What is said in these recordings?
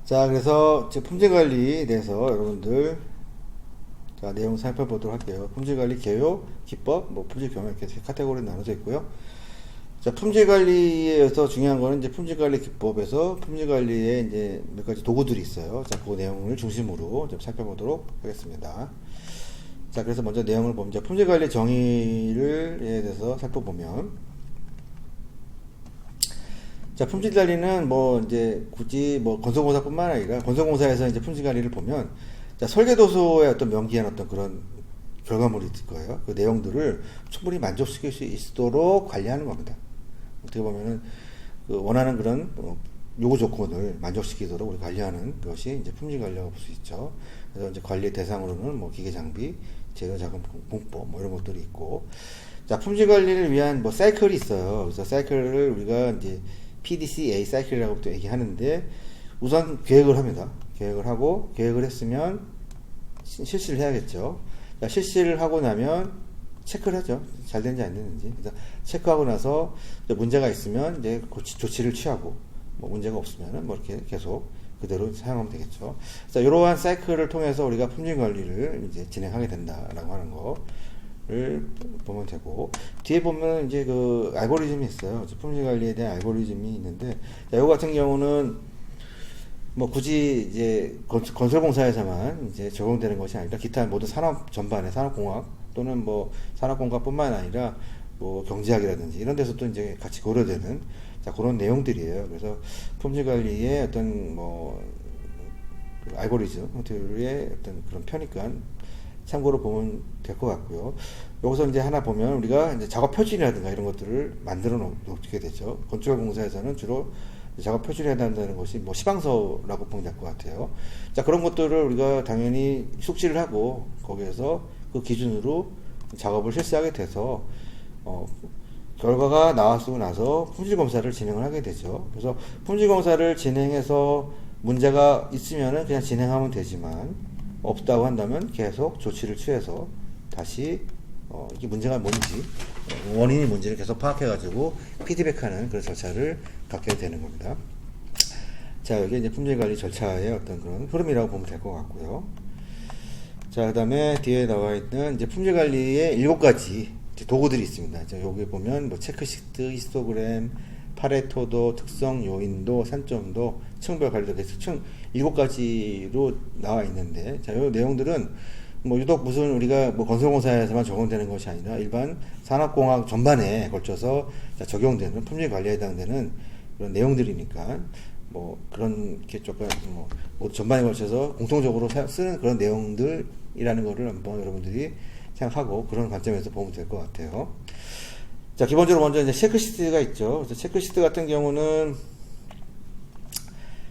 자, 그래서 이제 품질 관리에 대해서 여러분들 자, 내용 살펴보도록 할게요. 품질 관리 개요, 기법, 뭐 품질 경영 이렇게 카테고리 나눠져 있고요. 자, 품질 관리에서 중요한 거는 이제 품질 관리 기법에서 품질 관리에 이제 몇 가지 도구들이 있어요. 자, 그 내용을 중심으로 좀 살펴보도록 하겠습니다. 자, 그래서 먼저 내용을 보면 이제 품질 관리 정의를 에 대해서 살펴보면, 자, 품질 관리는 뭐 이제 굳이 뭐 건설공사뿐만 아니라 건설공사에서 이제 품질 관리를 보면, 자, 설계도서의 어떤 명기한 어떤 그런 결과물이 있을 거예요. 그 내용들을 충분히 만족시킬 수 있도록 관리하는 겁니다. 어떻게 보면은 그 원하는 그런 요구 조건을 만족시키도록 우리 관리하는 것이 이제 품질 관리라고 볼 수 있죠. 그래서 이제 관리 대상으로는 뭐 기계 장비, 재료 자금 공법 뭐 이런 것들이 있고, 자, 품질 관리를 위한 뭐 사이클이 있어요. 그래서 사이클을 우리가 이제 PDCA 사이클이라고 또 얘기하는데, 우선 계획을 합니다. 계획을 하고, 계획을 했으면 실시를 해야겠죠. 자, 실시를 하고 나면 체크를 하죠. 잘 되는지 안 되는지. 그래서 체크하고 나서 문제가 있으면 이제 조치를 취하고, 뭐 문제가 없으면은 뭐 이렇게 계속 그대로 사용하면 되겠죠. 그래서 이러한 사이클을 통해서 우리가 품질 관리를 이제 진행하게 된다라고 하는 거를 보면 되고, 뒤에 보면 이제 그 알고리즘이 있어요. 품질 관리에 대한 알고리즘이 있는데, 자, 이거 같은 경우는 뭐 굳이 이제 건설공사에서만 이제 적용되는 것이 아니라 기타 모든 산업 전반에 산업공학 또는 뭐 산업공학뿐만 아니라 뭐 경제학이라든지 이런 데서도 이제 같이 고려되는, 자, 그런 내용들이에요. 그래서 품질 관리의 어떤 뭐 알고리즘들의 어떤 그런 편익관 참고로 보면 될 것 같고요. 여기서 이제 하나 보면 우리가 이제 작업 표준이라든가 이런 것들을 만들어 놓게 되죠. 건축공사에서는 주로 작업 표준을 해야 한다는 것이 뭐 시방서라고 보면 될 것 같아요. 자, 그런 것들을 우리가 당연히 숙지를 하고 거기에서 그 기준으로 작업을 실시하게 돼서 결과가 나왔고 나서 품질 검사를 진행을 하게 되죠. 그래서 품질 검사를 진행해서 문제가 있으면은 그냥 진행하면 되지만, 없다고 한다면 계속 조치를 취해서 다시 이게 문제가 뭔지, 원인이 뭔지를 계속 파악해가지고 피드백하는 그런 절차를 갖게 되는 겁니다. 자, 여기 이제 품질관리 절차의 어떤 그런 흐름이라고 보면 될 것 같고요. 자, 그 다음에 뒤에 나와 있는 이제 품질관리의 7가지 도구들이 있습니다. 자, 여기 보면 뭐 체크시트, 히스토그램, 파레토도, 특성, 요인도, 산점도, 층별 관리도, 그래서 총 7가지로 나와 있는데, 자, 이 내용들은 뭐 유독 무슨 우리가 뭐 건설공사에서만 적용되는 것이 아니라 일반 산업공학 전반에 걸쳐서 적용되는 품질 관리에 해당되는 그런 내용들이니까, 뭐 그런 게 조금 뭐 전반에 걸쳐서 공통적으로 쓰는 그런 내용들이라는 거를 한번 여러분들이 생각하고 그런 관점에서 보면 될 것 같아요. 자, 기본적으로 먼저 이제 체크시트가 있죠. 그래서 체크시트 같은 경우는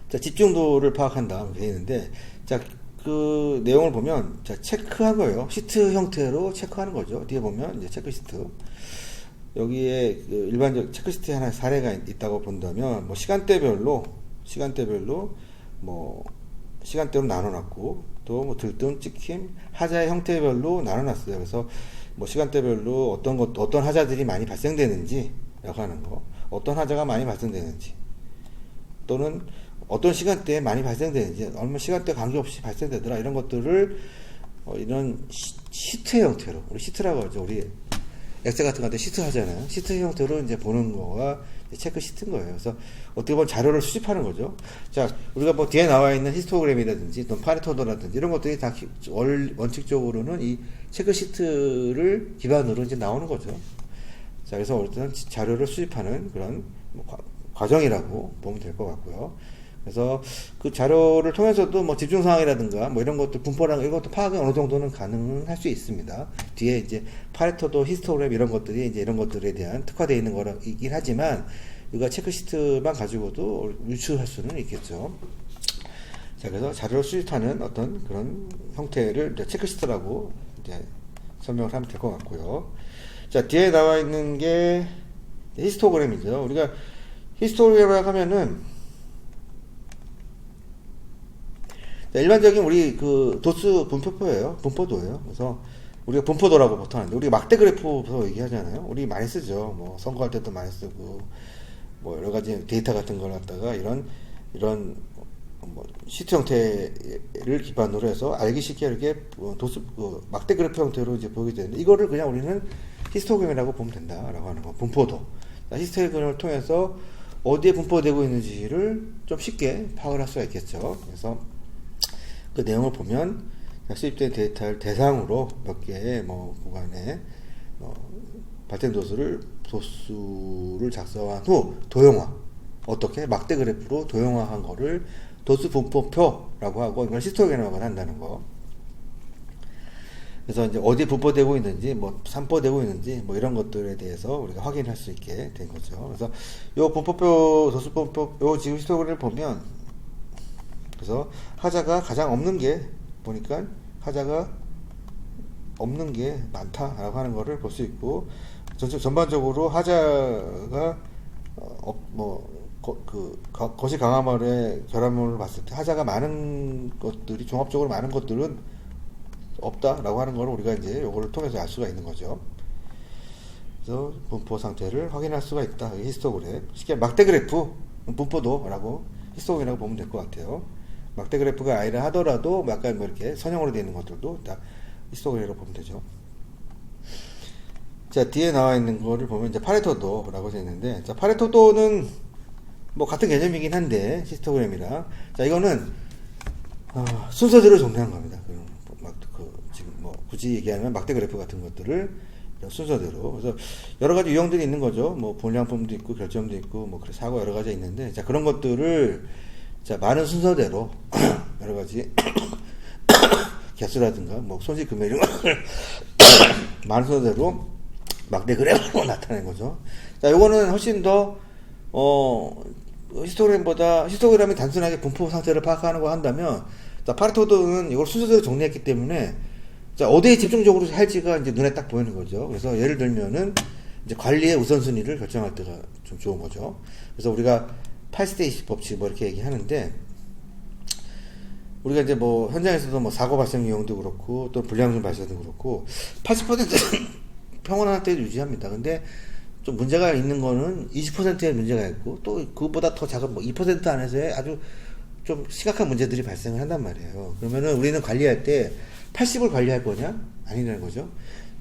자, 집중도를 파악한다 되어 있는데, 자, 그 내용을 보면, 자, 체크한 거예요. 시트 형태로 체크하는 거죠. 뒤에 보면 이제 체크시트, 여기에 그 일반적 체크시트에 하나 사례가 있다고 본다면, 뭐 시간대별로 뭐 시간대로 나눠놨고, 또 뭐 들뜸, 찍힘, 하자의 형태별로 나눠놨어요. 그래서 뭐 시간대별로 어떤 하자들이 많이 발생되는지 라고 하는 거, 어떤 하자가 많이 발생되는지, 또는 어떤 시간대에 많이 발생되는지, 얼마 시간대 관계없이 발생되더라, 이런 것들을 이런 시트 형태로, 우리 시트라고 하죠. 우리 엑셀 같은 거 할 때 시트 하잖아요. 시트 형태로 이제 보는 거가 체크 시트인 거예요. 그래서 어떻게 보면 자료를 수집하는 거죠. 자, 우리가 뭐 뒤에 나와 있는 히스토그램이라든지 또 파레토도라든지 이런 것들이 다 원칙적으로는 이 체크 시트를 기반으로 이제 나오는 거죠. 자, 그래서 어쨌든 자료를 수집하는 그런 뭐 과정이라고 보면 될 것 같고요. 그래서 그 자료를 통해서도 뭐 집중사항이라든가 뭐 이런 것들, 분포랑 이런 것도 파악이 어느 정도는 가능할 수 있습니다. 뒤에 이제 파레토도, 히스토그램 이런 것들이 이제 이런 것들에 대한 특화되어 있는 거이긴 하지만, 이거 체크시트만 가지고도 유추할 수는 있겠죠. 자, 그래서 자료를 수집하는 어떤 그런 형태를 이제 체크시트라고 이제 설명을 하면 될 것 같고요. 자, 뒤에 나와 있는 게 히스토그램이죠. 우리가 히스토그램을 하면은, 일반적인 우리 그 도수 분포도예요. 그래서 우리가 분포도라고 보통 하는데, 우리가 막대 그래프부터 얘기하잖아요. 우리 많이 쓰죠. 뭐 선거할 때도 많이 쓰고, 뭐 여러 가지 데이터 같은 걸 갖다가 이런 뭐 시트 형태를 기반으로 해서 알기 쉽게 이렇게 막대 그래프 형태로 이제 보이게 되는데, 이거를 그냥 우리는 히스토그램이라고 보면 된다라고 하는 거. 분포도. 히스토그램을 통해서 어디에 분포되고 있는지를 좀 쉽게 파악을 할 수가 있겠죠. 그래서 그 내용을 보면 수입된 데이터를 대상으로 몇 개의 뭐 구간에 발생 도수를 작성한 후 도형화, 어떻게 막대 그래프로 도형화한 거를 도수 분포표라고 하고, 이걸 히스토그램이라고 한다는 거. 그래서 이제 어디에 분포되고 있는지, 뭐 산포되고 있는지, 뭐 이런 것들에 대해서 우리가 확인할 수 있게 된 거죠. 그래서 요 분포표, 도수 분포, 요 지금 히스토그램을 보면, 그래서 하자가 가장 없는 게 보니까 하자가 없는 게 많다라고 하는 거를 볼 수 있고, 전반적으로 하자가 거시 강화물의 결합물을 봤을 때 하자가 많은 것들이, 종합적으로 많은 것들은 없다라고 하는 걸 우리가 이제 요거를 통해서 알 수가 있는 거죠. 그래서 분포 상태를 확인할 수가 있다. 히스토그램. 쉽게 막대 그래프 분포도라고 히스토그램이라고 보면 될 것 같아요. 막대 그래프가 아니라 하더라도 약간 뭐 이렇게 선형으로 되어 있는 것들도 다 히스토그램이라고 보면 되죠. 자, 뒤에 나와 있는 거를 보면 이제 파레토도라고 되어 있는데, 자, 파레토도는 뭐 같은 개념이긴 한데 히스토그램이랑, 자, 이거는 순서대로 정리한 겁니다. 지금 뭐 굳이 얘기하면 막대 그래프 같은 것들을 순서대로. 그래서 여러 가지 유형들이 있는 거죠. 뭐 분량품도 있고 결점도 있고 뭐 사고 여러 가지 있는데, 자, 그런 것들을 자, 많은 순서대로 여러 가지 개수라든가 뭐 손실 금액 이런 것을 많은 순서대로 막대 그래프로 나타낸 거죠. 자, 요거는 훨씬 더 히스토그램이 단순하게 분포 상태를 파악하는 거 한다면, 자, 파레토도는 이걸 순서대로 정리했기 때문에, 자, 어디에 집중적으로 할지가 이제 눈에 딱 보이는 거죠. 그래서 예를 들면은 이제 관리의 우선순위를 결정할 때가 좀 좋은 거죠. 그래서 우리가 8스테이지 법칙 뭐 이렇게 얘기하는데, 우리가 이제 뭐 현장에서도 뭐 사고 발생 유형도 그렇고 또 불량품 발생도 그렇고 80%는 평온한 상태를 유지합니다. 근데 좀 문제가 있는 거는 20%의 문제가 있고, 또 그것보다 더 작은 뭐 2% 안에서의 아주 좀 심각한 문제들이 발생을 한단 말이에요. 그러면은 우리는 관리할 때 80을 관리할 거냐? 아니라는 거죠.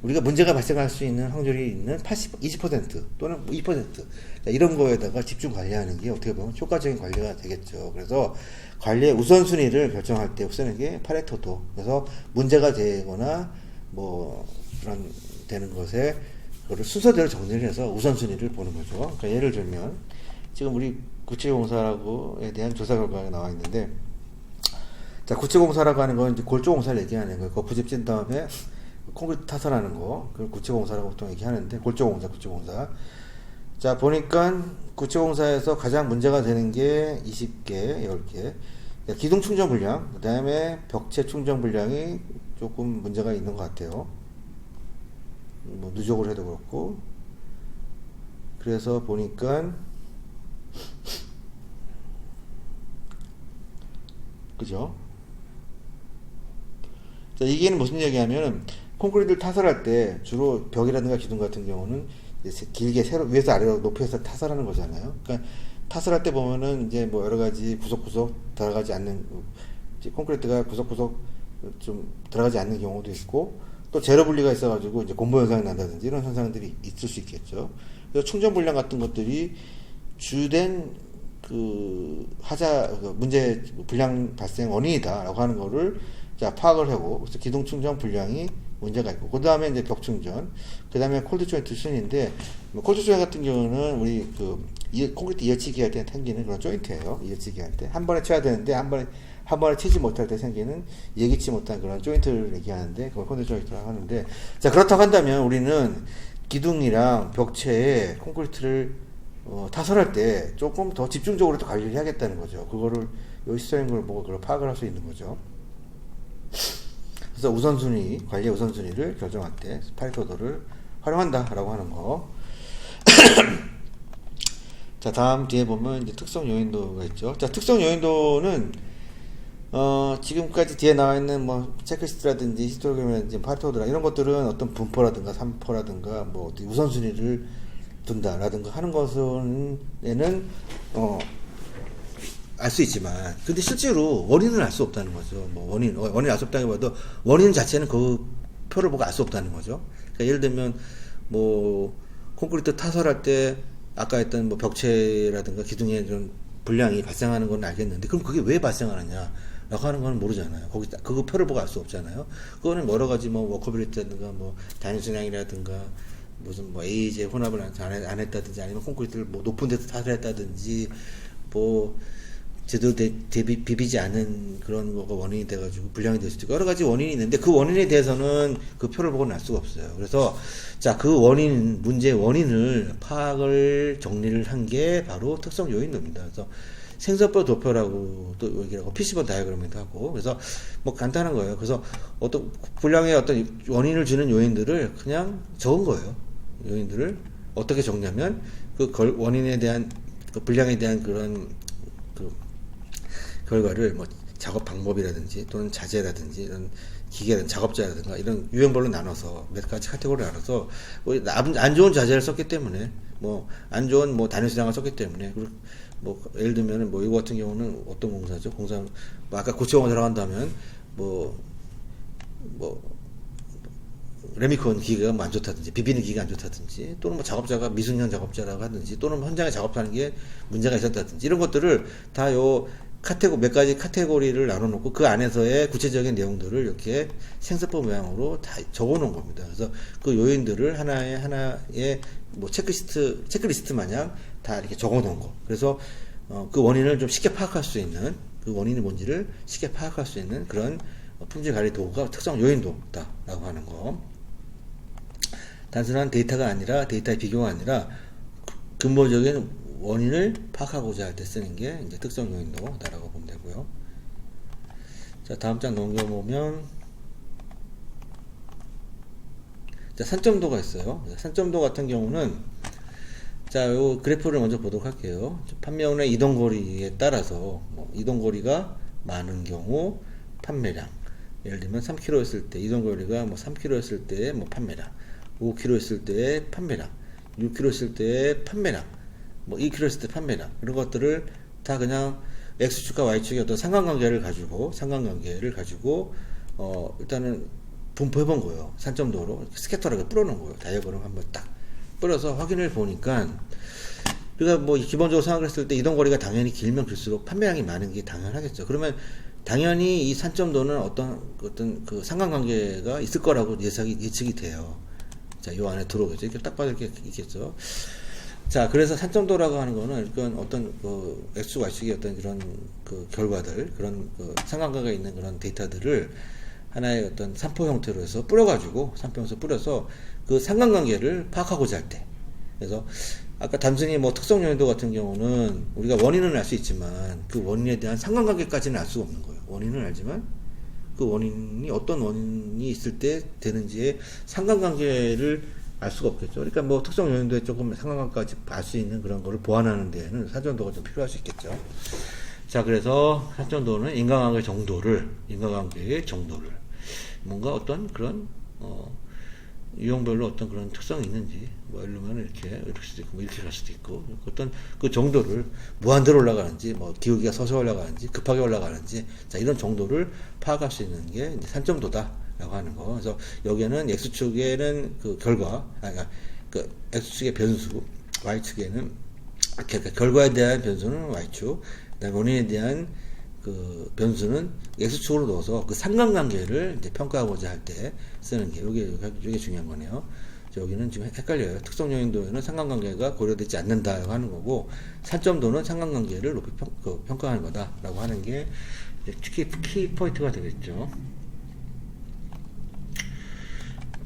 우리가 문제가 발생할 수 있는 확률이 있는 20% 또는 2% 이런 거에다가 집중 관리하는 게 어떻게 보면 효과적인 관리가 되겠죠. 그래서 관리의 우선순위를 결정할 때 쓰는 게 파레토도. 그래서 문제가 되거나 뭐 그런 되는 것에 그거를 순서대로 정리를 해서 우선순위를 보는 거죠. 그러니까 예를 들면 지금 우리 구치공사라고에 대한 조사 결과가 나와 있는데, 자, 구치공사라고 하는 건 이제 골조공사를 얘기하는 거예요. 거푸집 찐 다음에 콘크리트 타설하는 거, 그걸 구치공사라고 보통 얘기하는데, 구치공사. 자, 보니까 구치공사에서 가장 문제가 되는 게 20개, 10개. 기둥 충전 불량, 그 다음에 벽체 충전 불량이 조금 문제가 있는 것 같아요. 뭐 누적을 해도 그렇고. 그래서 보니까 그죠? 자, 이게 무슨 얘기냐면, 콘크리트를 타설할 때 주로 벽이라든가 기둥 같은 경우는 길게 위에서 아래로 높여서 타설하는 거잖아요. 그러니까 타설할 때 보면은 이제 뭐 여러 가지 구석구석 들어가지 않는, 콘크리트가 구석구석 좀 들어가지 않는 경우도 있고, 또 제로 분리가 있어가지고 이제 곰보 현상이 난다든지 이런 현상들이 있을 수 있겠죠. 그래서 충전 불량 같은 것들이 주된 문제 불량 발생 원인이다라고 하는 거를 자, 파악을 하고, 그래서 기둥 충전 불량이 문제가 있고, 그 다음에 이제 벽 충전, 그 다음에 콜드 조인트 순인데, 콜드 조인트 같은 경우는 우리 콘크리트 이어치기 할 때 생기는 그런 조인트예요. 이어치기 할 때 한 번에 쳐야 되는데 한 번에 치지 못할 때 생기는 예기치 못한 그런 조인트를 얘기하는데, 그걸 콜드 조인트라고 하는데, 자, 그렇다고 한다면 우리는 기둥이랑 벽체에 콘크리트를 타설할 때 조금 더 집중적으로 또 관리를 해야겠다는 거죠. 그거를 요 시스템인 걸 보고 그걸 파악을 할 수 있는 거죠. 그래서 관리의 우선순위를 결정할 때 파레토도를 활용한다라고 하는 거. 자, 다음 뒤에 보면 이제 특성 요인도가 있죠. 자, 특성 요인도는 지금까지 뒤에 나와 있는 뭐 체크리스트라든지 히스토그램이라든지 파레토도라 이런 것들은 어떤 분포라든가 산포라든가 뭐 우선순위를 둔다라든가 하는 것은 알 수 있지만, 근데 실제로 원인을 알 수 없다는 거죠. 뭐 원인 알 수 없다기보다도 원인 자체는 그 표를 보고 알 수 없다는 거죠. 그러니까 예를 들면 뭐 콘크리트 타설할 때 아까 했던 뭐 벽체라든가 기둥에 좀 불량이 발생하는 건 알겠는데, 그럼 그게 왜 발생하느냐 라고 하는 건 모르잖아요. 거기 그거 표를 보고 알 수 없잖아요. 그거는 여러 가지 뭐 워커빌리티라든가 뭐 단순량이라든가 무슨 뭐 AJ 혼합을 안 했다든지, 아니면 콘크리트를 뭐 높은 데서 타설했다든지, 뭐 제대로 비비지 않은 그런 거가 원인이 돼가지고 불량이 될 수도 있고, 여러 가지 원인이 있는데 그 원인에 대해서는 그 표를 보고는 알 수가 없어요. 그래서 자, 그 원인, 문제의 원인을 파악을 정리를 한 게 바로 특성 요인도입니다. 그래서 생성법 도표라고 또 얘기하고 PC본 다이어그램도 하고, 그래서 뭐 간단한 거예요. 그래서 어떤 불량의 어떤 원인을 주는 요인들을 그냥 적은 거예요. 요인들을 어떻게 적냐면 그 원인에 대한 그 불량에 대한 그런 그 결과를 뭐 작업 방법이라든지 또는 자재라든지 이런 기계라든지 작업자라든가 이런 유형별로 나눠서 몇 가지 카테고리를 나눠서 뭐 안 좋은 자재를 썼기 때문에, 뭐 안 좋은 뭐 단일 수량을 썼기 때문에, 그리고 뭐 예를 들면은 뭐 이거 같은 경우는 어떤 공사죠? 공사 뭐 아까 고체공사 들어간다면 뭐 레미콘 기계가 뭐 안 좋다든지, 비비는 기계가 안 좋다든지, 또는 뭐 작업자가 미숙련 작업자라고 하든지, 또는 현장에 작업하는 게 문제가 있었다든지, 이런 것들을 다 요 몇 가지 카테고리를 나눠놓고 그 안에서의 구체적인 내용들을 이렇게 생성법 모양으로 다 적어놓은 겁니다. 그래서 그 요인들을 하나의 뭐 체크리스트 마냥 다 이렇게 적어놓은 거. 그래서 그 원인을 좀 쉽게 파악할 수 있는, 그 원인이 뭔지를 쉽게 파악할 수 있는 그런 품질 관리 도구가 특성 요인도다라고 하는 거. 단순한 데이터가 아니라, 데이터의 비교가 아니라 근본적인 원인을 파악하고자 할 때 쓰는 게 이제 특성 요인도다라고 보면 되고요. 자, 다음 장 넘겨보면, 자, 산점도가 있어요. 산점도 같은 경우는, 자, 요 그래프를 먼저 보도록 할게요. 판매원의 이동거리에 따라서, 뭐 이동거리가 많은 경우 판매량, 예를 들면 3km 했을 때 이동거리가 뭐 3km 했을 때 뭐 판매량, 5km 했을 때 판매량, 6km 했을 때 판매량, 뭐 2km 했을 때 판매량, 이런 것들을 다 그냥 X축과 Y축의 어떤 상관관계를 가지고 일단은 분포해 본 거예요. 산점도로 스캐터라고 뿌려놓은 거예요. 다이어그램 한번 딱 뿌려서 확인을 보니까, 우리가 뭐 기본적으로 생각을 했을 때 이동거리가 당연히 길면 길수록 판매량이 많은 게 당연하겠죠. 그러면 당연히 이 산점도는 어떤 그 상관관계가 있을 거라고 예측이 돼요. 자, 요 안에 들어오겠죠. 이렇게 딱 봐도 이렇게 있겠죠. 자, 그래서 산점도라고 하는 거는 그건 어떤 그 X, Y축의 어떤 그런 그 결과들, 그런 그 상관관계가 있는 그런 데이터들을 하나의 어떤 산포 형태로 해서 뿌려서 그 상관관계를 파악하고자 할 때. 그래서 아까 단순히 뭐 특성 요인도 같은 경우는 우리가 원인은 알 수 있지만 그 원인에 대한 상관관계까지는 알 수가 없는 거예요. 원인은 알지만 그 원인이 어떤 원인이 있을 때 되는지의 상관관계를 알 수가 없겠죠. 그러니까 뭐 특성 요인도에 조금 상관관계까지 알 수 있는 그런 거를 보완하는 데에는 산점도가 좀 필요할 수 있겠죠. 자, 그래서 산점도는 인과관계의 정도를 뭔가 어떤 그런 유형별로 어떤 그런 특성이 있는지, 뭐 예를 들면 이렇게 수도 있고, 뭐 이렇게 갈 수도 있고, 어떤 그 정도를 무한대로 올라가는지, 뭐 기울기가 서서히 올라가는지, 급하게 올라가는지, 자, 이런 정도를 파악할 수 있는 게 이제 산점도다라고 하는 거. 그래서 여기에는 X축에는 그 결과, 그 X축의 변수, Y축에는 그러니까 결과에 대한 변수는 Y축, 그다음에 원인에 대한 그 변수는 X축으로 넣어서 그 상관관계를 이제 평가하고자 할 때 쓰는 게 이게 중요한 거네요. 여기는 지금 헷갈려요. 특성 요인도에는 상관관계가 고려되지 않는다라고 하는 거고, 산점도는 상관관계를 높이 평가하는 거다라고 하는 게 키 포인트가 되겠죠.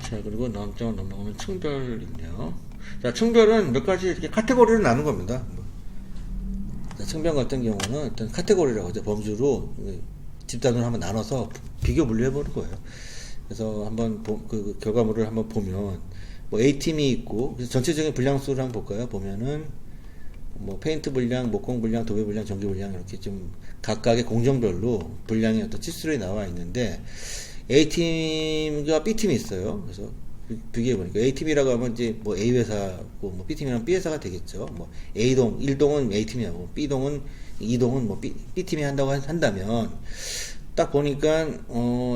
자, 그리고 다음 장 넘어가면 층별 있네요. 자, 층별은 몇 가지 이렇게 카테고리를 나눈 겁니다. 층별 같은 경우는 어떤 카테고리라고 하죠. 범주로 집단으로 한번 나눠서 비교 분류해 보는 거예요. 그래서 한번 그 결과물을 한번 보면 뭐 A팀이 있고, 그래서 전체적인 분량수를 한번 볼까요? 보면은 뭐 페인트 분량, 목공 분량, 도배 분량, 전기 분량 이렇게 좀 각각의 공정별로 분량의 어떤 치수들이 나와 있는데, A팀과 B팀이 있어요. 그래서 비교해보니까 A팀이라고 하면 이제 뭐 A 회사고 뭐 B팀이라면 B 회사가 되겠죠. 뭐 A동 1동은 A팀이 하고 B동은 2동은 뭐 B팀이 한다고 한다면 딱 보니까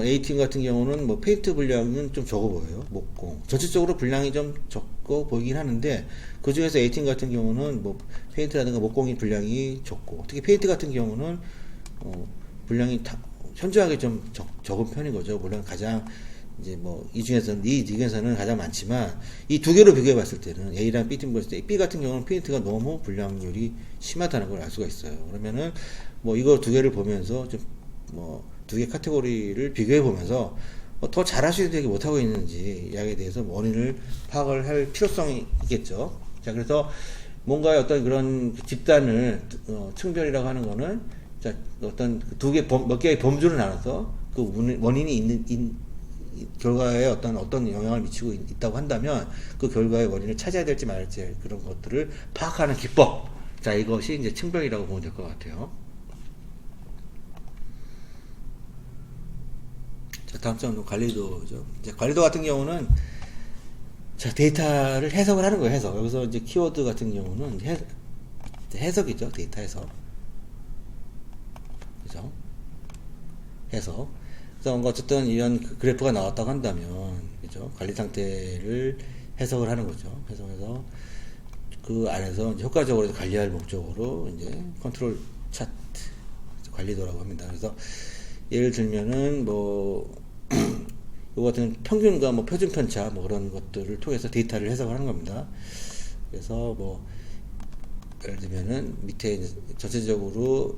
A팀 같은 경우는 뭐 페인트 분량은 좀 적어 보여요. 목공 전체적으로 분량이 좀 적고 보이긴 하는데 그 중에서 A팀 같은 경우는 뭐 페인트라든가 목공이 분량이 적고 특히 페인트 같은 경우는 분량이 현저하게 좀 적은 편인 거죠. 물론 가장 이제 뭐 이 중에서는 가장 많지만 이 두 개로 비교해 봤을 때는 A랑 B팀 봤을 때 B 같은 경우는 페인트가 너무 분량률이 심하다는 걸 알 수가 있어요. 그러면은 뭐 이거 두 개를 보면서 좀 뭐 두 개 카테고리를 비교해 보면서 더 잘할 수 있는지 못하고 있는지 이야기에 대해서 원인을 파악을 할 필요성이 있겠죠. 자, 그래서 뭔가 어떤 그런 집단을 층별이라고 하는 거는 자, 어떤 두 개 몇 개의 범주를 나눠서 그 원인이 있는 결과에 어떤 영향을 미치고 있다고 한다면 그 결과의 원인을 찾아야 될지 말지 그런 것들을 파악하는 기법. 자, 이것이 이제 층별이라고 보면 될 것 같아요. 자, 다음 장은 관리도죠. 이제 관리도 같은 경우는 자, 데이터를 해석을 하는 거예요. 해석. 여기서 이제 키워드 같은 경우는 해석이죠. 데이터 해석. 그죠? 해석. 그래서 어쨌든 이런 그래프가 나왔다고 한다면, 그죠? 관리 상태를 해석을 하는 거죠. 해석해서 그 안에서 이제 효과적으로 관리할 목적으로 이제 컨트롤 차트 관리도라고 합니다. 그래서 예를 들면은 뭐 요 같은 평균과 뭐 표준 편차 뭐 그런 것들을 통해서 데이터를 해석을 하는 겁니다. 그래서 뭐 예를 들면은 밑에 전체적으로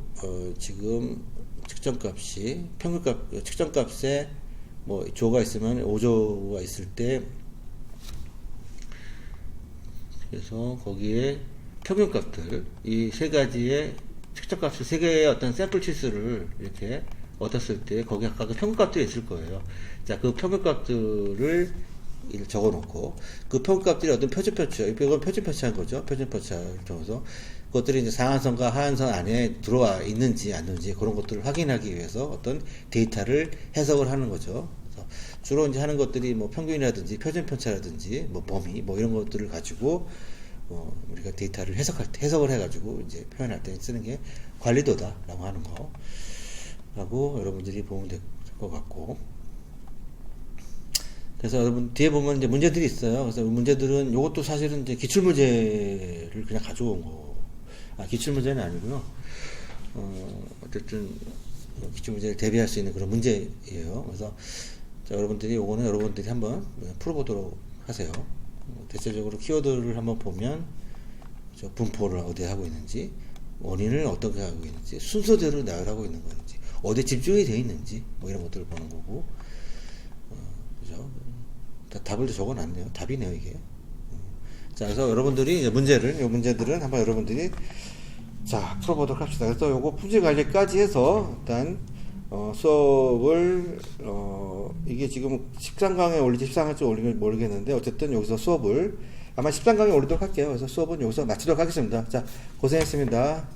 지금 측정값이 평균값 측정값에 뭐 조가 있으면 5조가 있을 때 그래서 거기에 평균값들 이 세 가지의 측정값을 세 개의 어떤 샘플 치수를 이렇게 얻었을 때 거기에 각각 평균값들이 있을 거예요. 자, 그 평균값들을 적어 놓고 그 평균값들이 어떤 표준편차, 이건 표준편차인 거죠. 표준편차를 적어서 그것들이 이제 상한선과 하한선 안에 들어와 있는지 안 있는지 그런 것들을 확인하기 위해서 어떤 데이터를 해석을 하는 거죠. 그래서 주로 이제 하는 것들이 뭐 평균이라든지 표준편차라든지 뭐 범위 뭐 이런 것들을 가지고 우리가 데이터를 해석을 해가지고 이제 표현할 때 쓰는 게 관리도다라고 하는 거. 라고 여러분들이 보면 될 것 같고. 그래서 여러분 뒤에 보면 이제 문제들이 있어요. 그래서 문제들은 이것도 사실은 이제 기출문제를 그냥 가져온 거. 기출문제는 아니고요. 어쨌든 기출문제를 대비할 수 있는 그런 문제예요. 그래서 자, 여러분들이 요거는 여러분들이 한번 풀어보도록 하세요. 대체적으로 키워드를 한번 보면 분포를 어디에 하고 있는지, 원인을 어떻게 하고 있는지, 순서대로 나열하고 있는 건지, 어디에 집중이 되어 있는지, 뭐 이런 것들을 보는 거고, 그죠? 답을 적어놨네요. 답이네요, 이게. 자, 그래서 여러분들이 요 문제들은 한번 여러분들이 자, 풀어보도록 합시다. 그래서 요거 품질 관리까지 해서 일단 수업을 이게 지금 13강에 올리지 14강에 좀 올리면 모르겠는데 어쨌든 여기서 수업을 아마 13강에 올리도록 할게요. 그래서 수업은 여기서 마치도록 하겠습니다. 자, 고생했습니다.